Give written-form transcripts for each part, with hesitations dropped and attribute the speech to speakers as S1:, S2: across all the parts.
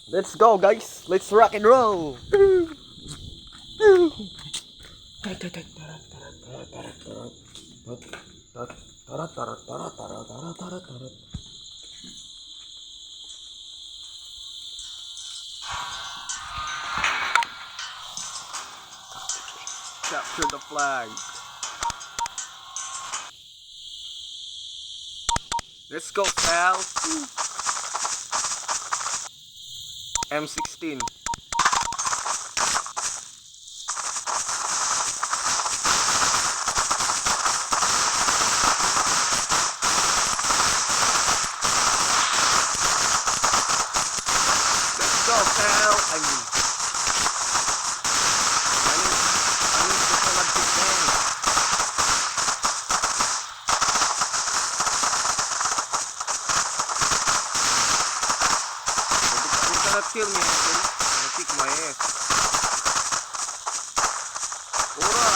S1: Let's go, guys. Let's rock and roll. Capture the flag. Let's go, pal. M16. Let's go, pal. I mean, gusto mag-defend. You cannot kill me, Uncle. I'll kick my ass. Ura!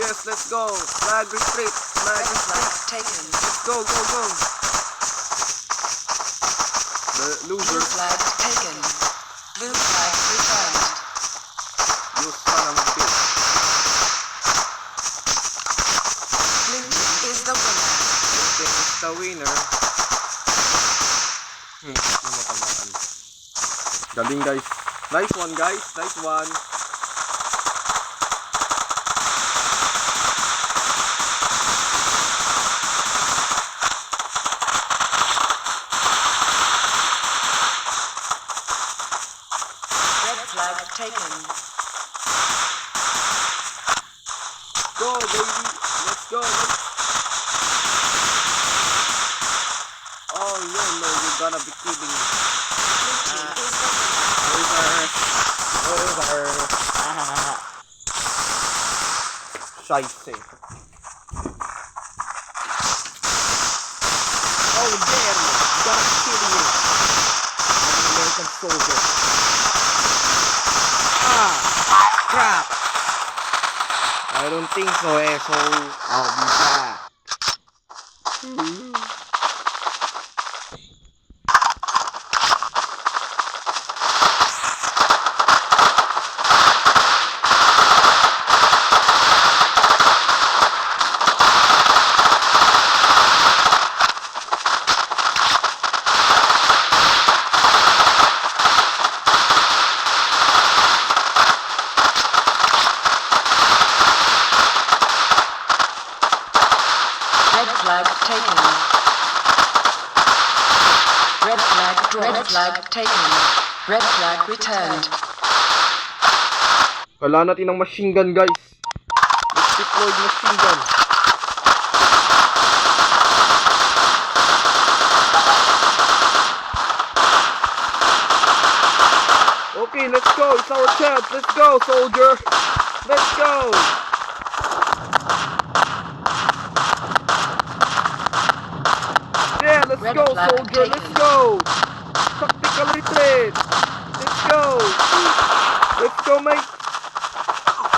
S1: Yes, let's go. Flag retreat. Flag retreat.
S2: Taken.
S1: Let's go, go, go. The
S2: Blue
S1: loser.
S2: flag taken. Blue flag returned.
S1: You son of a bitch.
S2: Blue is the winner.
S1: Okay, it's the winner. Matamaan. Galing, guys. Nice one, guys. Nice one.
S2: Red flag taken.
S1: Go, baby. Let's go. Oh, no, you're gonna be kidding me.
S2: Blue team is the winner.
S1: Over. Scheisse. Oh, damn. You gotta be kidding me. I'm an American soldier. Ah, crap. I don't think so, asshole. I'll be back.
S2: Red flag taken. Red flag dropped. Red flag taken. Red flag returned.
S1: Kailangan natin ng machine gun, guys. Let's deploy machine gun. Okay, let's go. It's our chance. Let's go, soldier. Let's go. Yeah, let's
S2: Red
S1: go,
S2: flag
S1: soldier.
S2: taken.
S1: Let's go. Tactical retreat. Let's go. Let's go, mate.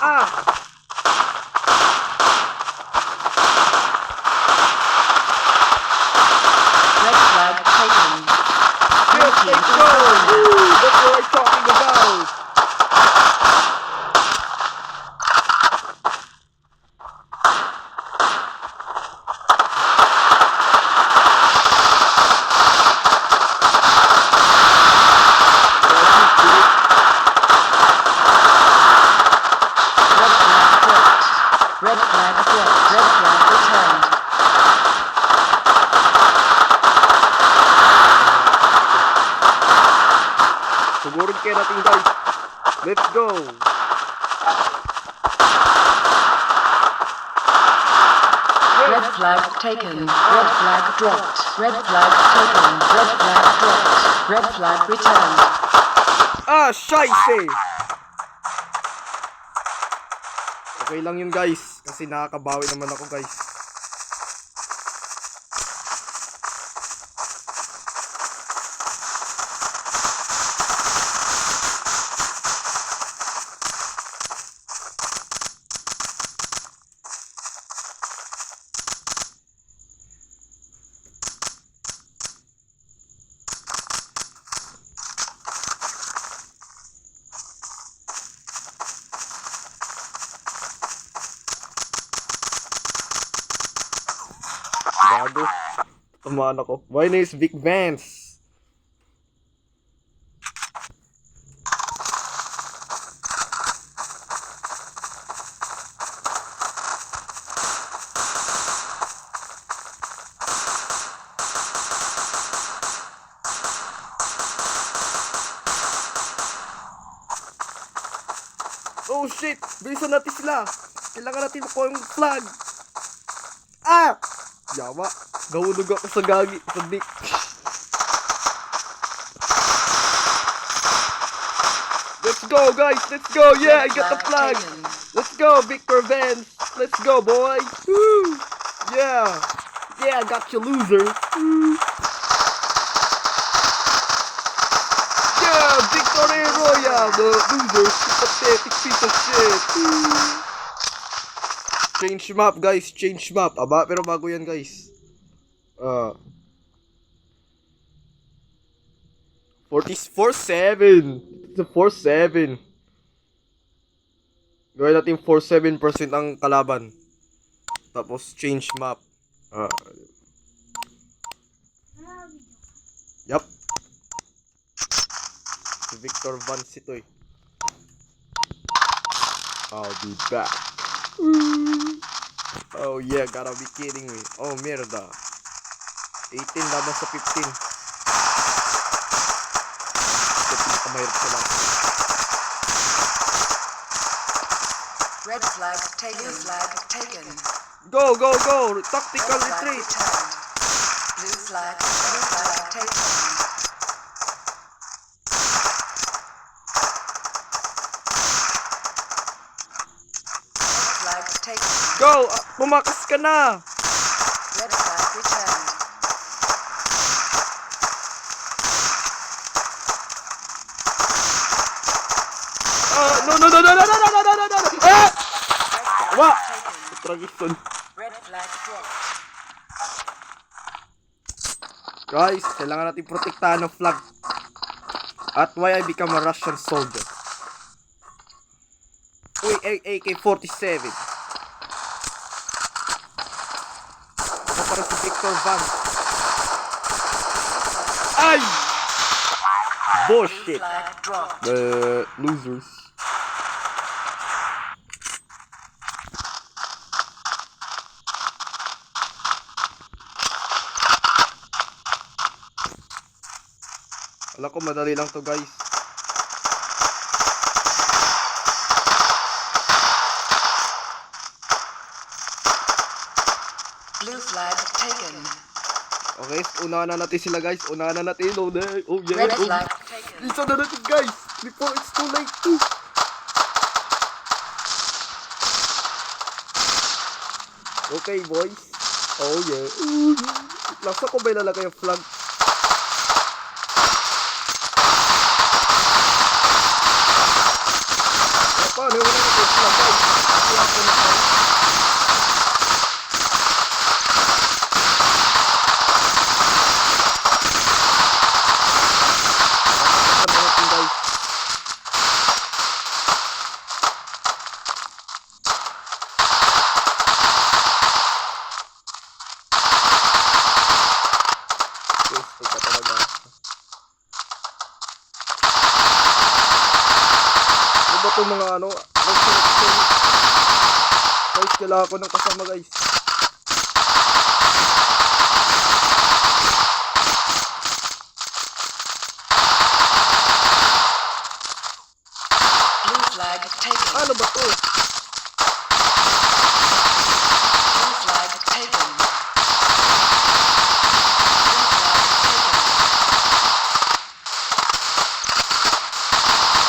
S1: Ah.
S2: Red flag taken.
S1: Yes, let's go. Woo, that's what I'm talking about.
S2: Red flag dropped. Red flag returned.
S1: Sugurin kayo natin, guys. Let's go.
S2: Red flag taken. Red flag dropped. Red flag taken. Red flag dropped. Red flag returned.
S1: Ah, scheisse! Okay lang yun, guys. Kasi nakakabawi naman ako, guys. Gago. Tamaan ako. My name is Vic Vance. Oh shit! Bilisan natin sila! Kailangan natin makuha yung flag! Ah! Yawa! Gahulog ako sa gagi, sa dick. Let's go guys! Let's go! Yeah! I got the flag! Let's go! Victor Vance! Let's go boys! Woo! Yeah! Yeah! I got you loser! Woo! Yeah! Victory Royale! The loser! Pathetic piece of shit! Woo! Change map guys! Change map! Aba, pero bago yan guys. 4-7. It's a 4-7. Gawin natin 4-7% ang kalaban. Tapos change map. Yup. Si Victor Vance ito eh. I'll be back. Oh yeah, gotta be kidding me. Oh mierda. 18 laban sa 15. Mahirap sila.
S2: Red flag taken. Blue flag taken.
S1: Go, go, go! Tactical
S2: Red flag
S1: retreat!
S2: returned. Blue flag taken. Red flag taken.
S1: Go! Pumakas ka na!
S2: Red flag returned.
S1: No! Ah! Wa! Tragison.
S2: Red flag dropped.
S1: Guys, kailangan natin protektahan ng flag. At why I become a Russian soldier. Uy, AK-47. Ako para si Victor Vance. Ay! Bullshit.
S2: Flag dropped.
S1: Losers. Alam ko madali lang to guys.
S2: Blue flag taken.
S1: Okay, unahan na natin sila guys. Unahan na natin. Oh, oh yeah.
S2: Red
S1: Oh.
S2: flag taken.
S1: Isa na natin guys. Before it's too late. Okay boys. Oh yeah. Nasa ko ba ilalagay yung flag? Paano yung wala natin flag guys? Flag ko na tayo. Itong mga ano, guys, kailangan ko ng kasama guys.
S2: Blue flag taken.
S1: Ano ba to?
S2: Blue flag taken.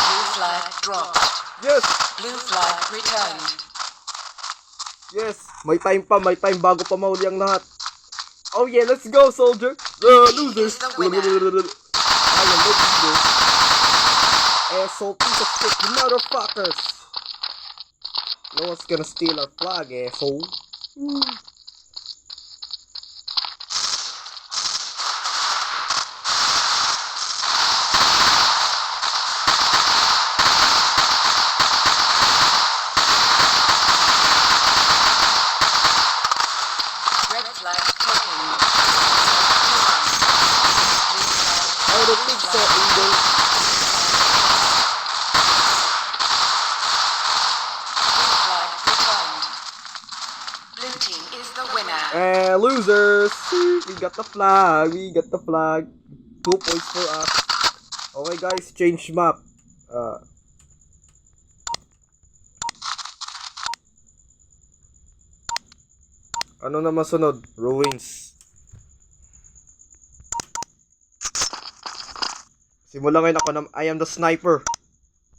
S2: Blue flag dropped.
S1: Yes!
S2: Blue flag returned.
S1: Yes! May time pa, may time bago pa mahuli ang lahat. Oh yeah, let's go soldier! Losers!
S2: Is the winner.
S1: I am the leader. Asshole piece of shit, motherfuckers! No one's gonna steal our flag, asshole.
S2: flag taken.
S1: I don't think so, Eagle.
S2: Blue flag returned. Blue team is the winner.
S1: And losers, we got the flag. 2 points for us. Okay guys, change map. Ano naman sunod? Ruins. Simula ngayon ako na I am the sniper.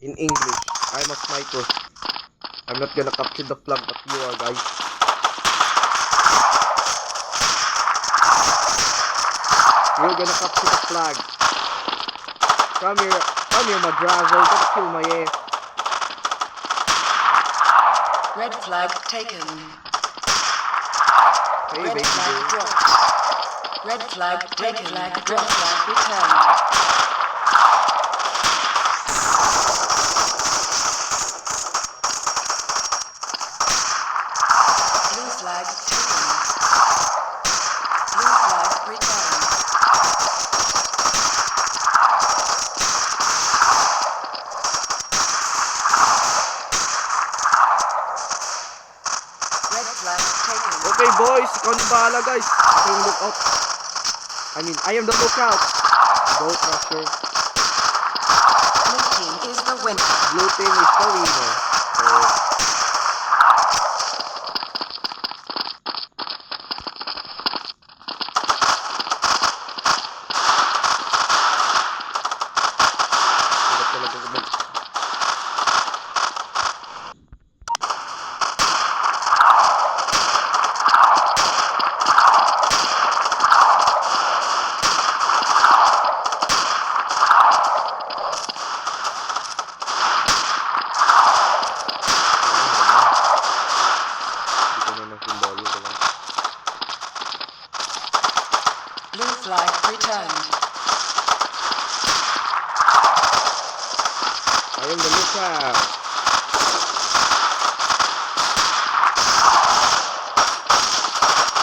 S1: In English, I am a sniper. I'm not gonna capture the flag, but you are, guys. You're gonna capture the flag. Come here, Madrazo. You're gonna kill my ass.
S2: Red flag taken.
S1: Hey,
S2: Red
S1: baby
S2: flag
S1: girl.
S2: dropped. Red flag taken. Red flag returned. Blue flag taken. Blue flag returned. Red flag taken.
S1: Okay, boys. Ikaw na bahala, guys. Ako yung lookout. I am the lookout. Don't pressure.
S2: Blue team is the winner.
S1: Blue team is the winner. Hirap talaga kumag- Dito na ng symbolo, diba?
S2: Blue flag returned.
S1: I am the lookout.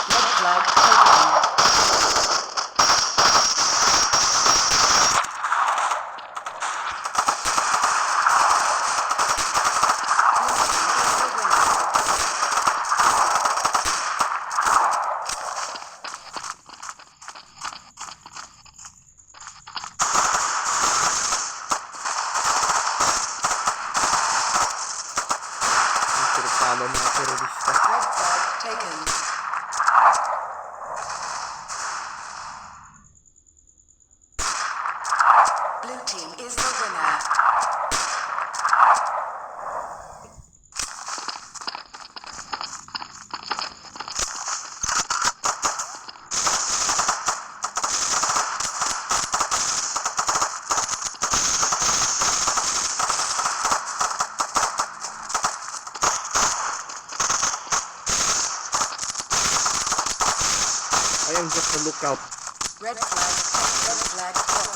S2: Red flag taken.
S1: Ang sirupano mga terorista.
S2: Red flag taken. Blue team is the winner.
S1: I am just the lookout.
S2: Red flag taken.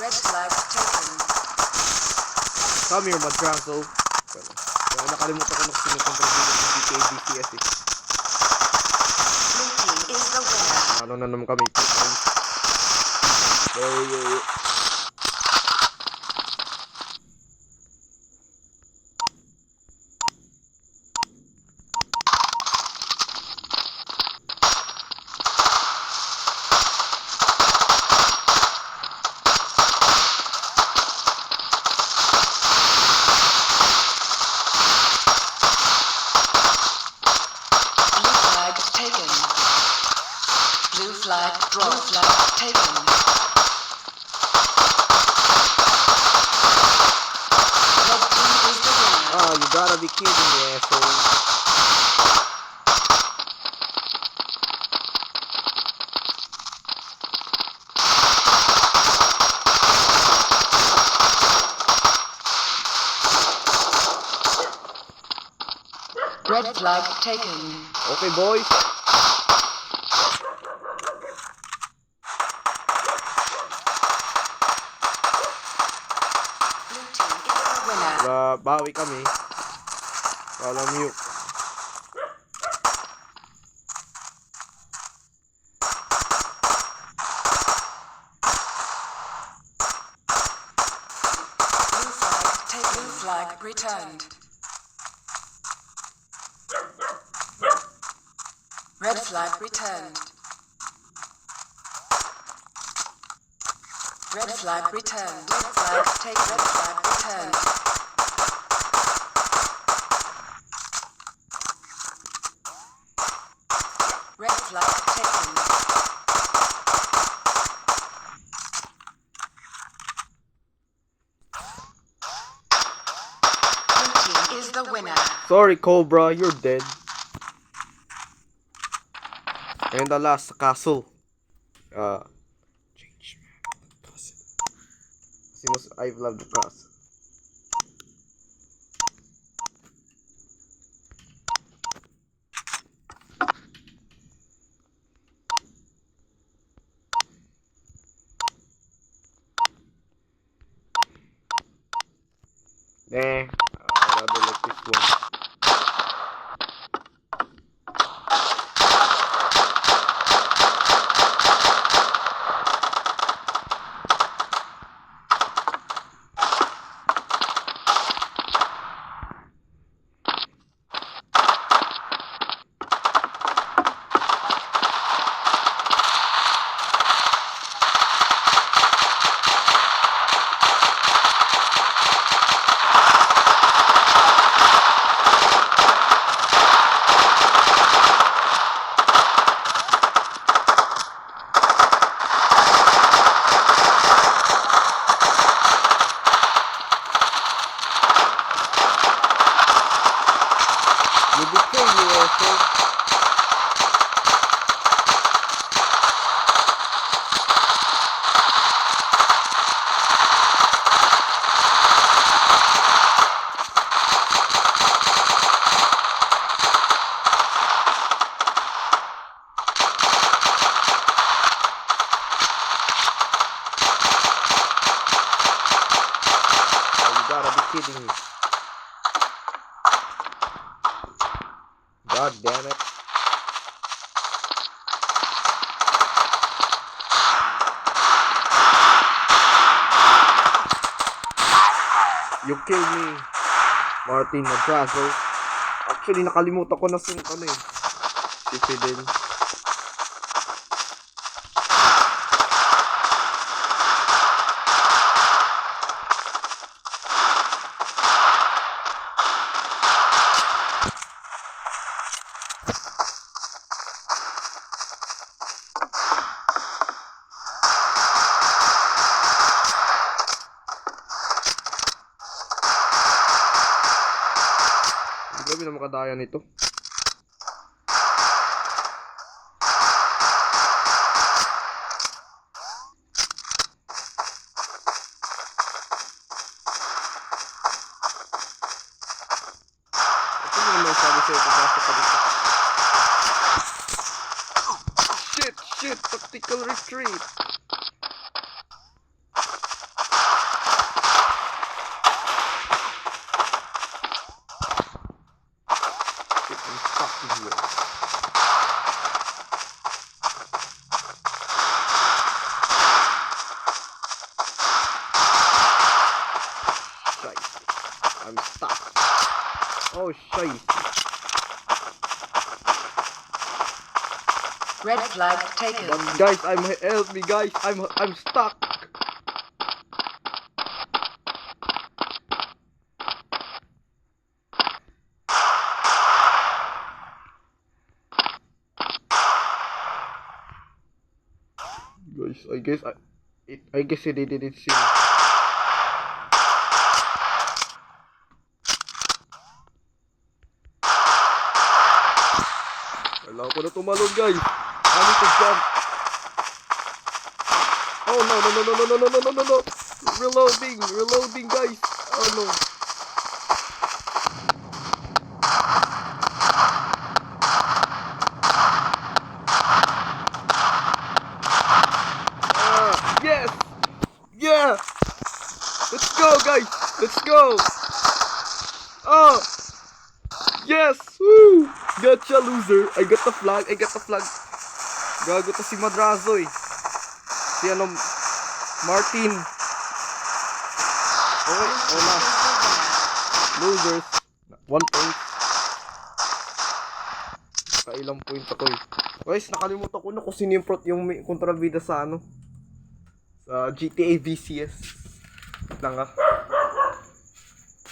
S2: Red flag taken.
S1: Come here, Madrazo. Kaya nakalimutan ko na sinukontribute sa DKBCS eh.
S2: Blue team is the winner.
S1: Ano na naman kami? 2 points. Yeah.
S2: Blue flag taken. Blue flag dropped. Blue flag taken. Red team is the winner.
S1: Oh, you gotta be kidding me, asshole.
S2: Red flag taken.
S1: Okay, boys.
S2: Blue team is the winner.
S1: Bawi kami. Follow mute.
S2: returned. Red flag returned. Red flag returned. Red flag take. Red flag returned. Red flag taken. Blue team is the winner.
S1: Sorry, Cobra, you're dead. And the last castle. Change map. Since I love the castle. Nah, I rather like this one. You betray me, asshole. Oh, you gotta be kidding me. God damn it. You killed me, Martin Madrazo. Actually, nakalimutan ko na si ano eh. Si Fidel. Grabe na makadaya nito. Ito yung may sabi sa'yo, pasok ka dito. Shit, tactical retreat. I'm stuck in here. Shite. I'm stuck. Oh, shite.
S2: Red flag taken.
S1: But guys, help me, guys. I'm stuck. Guys, I guess they didn't see me. Kailangan ko na tumalon, guys. I need to jump. Oh no. Reloading, guys. Oh no. Yes! Yeah! Let's go, guys! Let's go! Oh! Yes! Woo! Gotcha, loser! I got the flag! Gago to si Madrazo eh. Si ano, Martin. Okay, oh na. Losers. 1 point. Kailang point ako eh. Guys, nakalimutan ko na kung sino yung may kontrabida sa ano. Sa GTA VCS. Wait lang ah.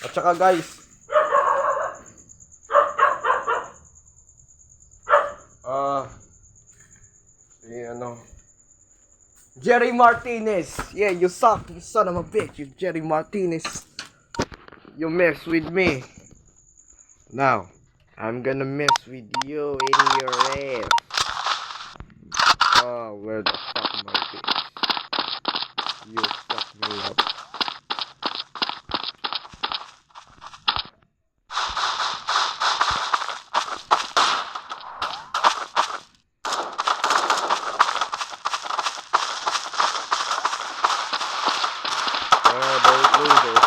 S1: At saka guys. Ano. Jerry Martinez. Yeah, you suck. You son of a bitch. You Jerry Martinez. You mess with me. Now, I'm gonna mess with you in your ass. Oh, where the fuck am I bitch? You fuck me up. Those losers.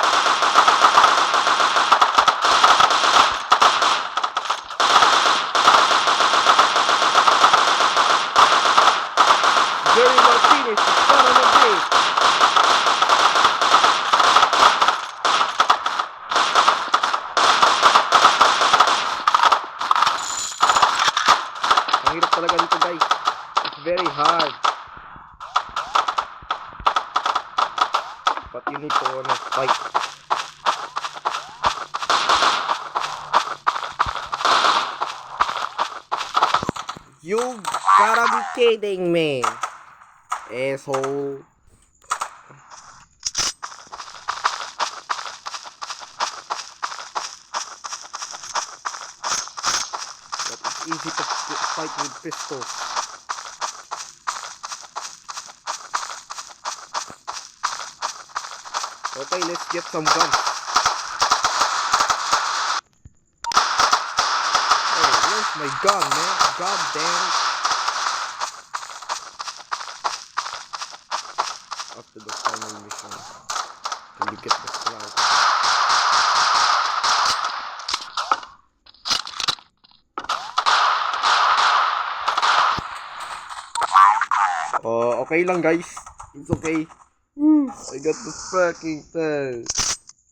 S1: Jerry Martinez, you son of a bitch. Ang hirap talaga dito guys. It's very hard. But you need to wanna fight. You gotta be kidding me, asshole. But it's easy to fight with pistols. Okay, let's get some guns. Oh, where's my gun, man? God damn it. After the final mission, can you get the flag? Oh, okay lang guys. It's okay. Woo, I got the fucking thing.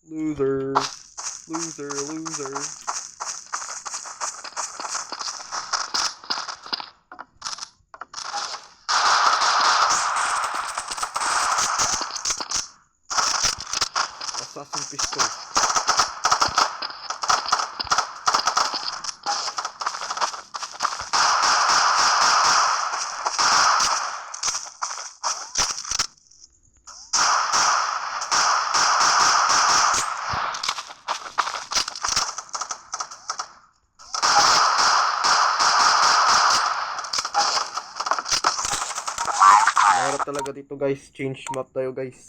S1: Loser. Loser, loser. Assassin pistol. Mahirap talaga dito guys. Change map tayo guys.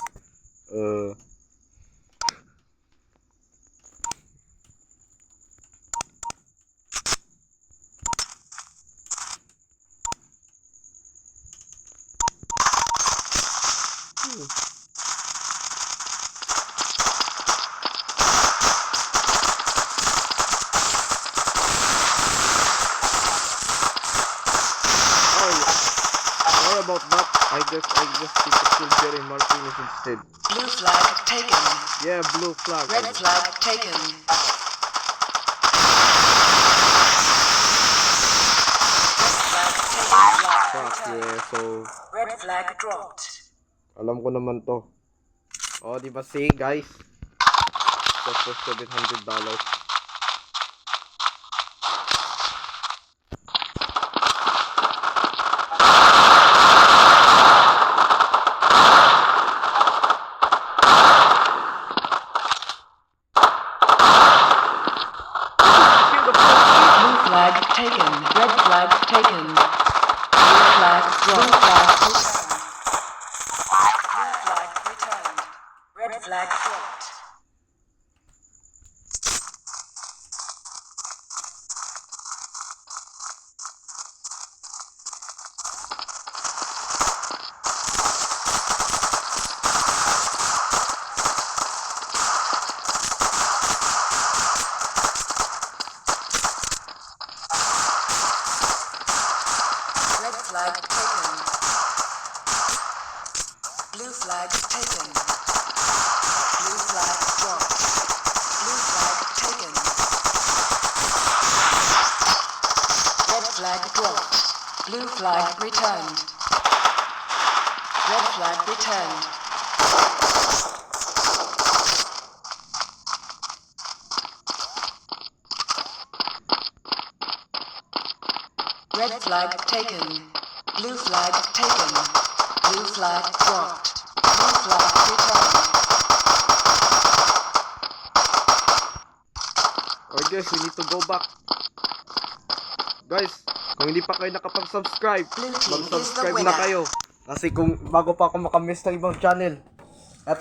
S1: Sorry about that. I just need to kill Jerry Martinez instead.
S2: Blue flag taken.
S1: Yeah, blue flag.
S2: Red flag taken.
S1: Fuck yeah, so
S2: Red flag dropped.
S1: alam ko naman to. Oh, di ba see guys? Just for $700.
S2: Blue flag taken. Red flag taken. Blue flag dropped. Blue flag returned. Red flag dropped. Red flag taken. Blue flag taken. Blue flag dropped. Blue flag flag returned. Red flag returned. Red flag taken. Blue flag taken. Blue flag dropped. Blue flag returned.
S1: Or guys, we need to go back. Guys, kung hindi pa kayo nakapag-subscribe,
S2: Blue team is the
S1: mag-subscribe
S2: winner.
S1: na kayo. Kasi kung bago pa ako makamiss ng ibang channel. At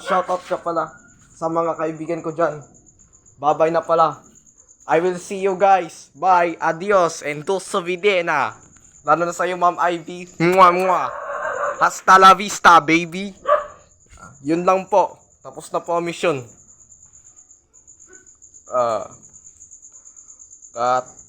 S1: shoutout ka pala sa mga kaibigan ko dyan. Bye-bye na pala. I will see you guys. Bye. Adios. And do sa videna. Lalo na sa'yo, Ma'am Ivy. Mwah, mwah. Hasta la vista, baby. Yun lang po. Tapos na po ang mission. Cut.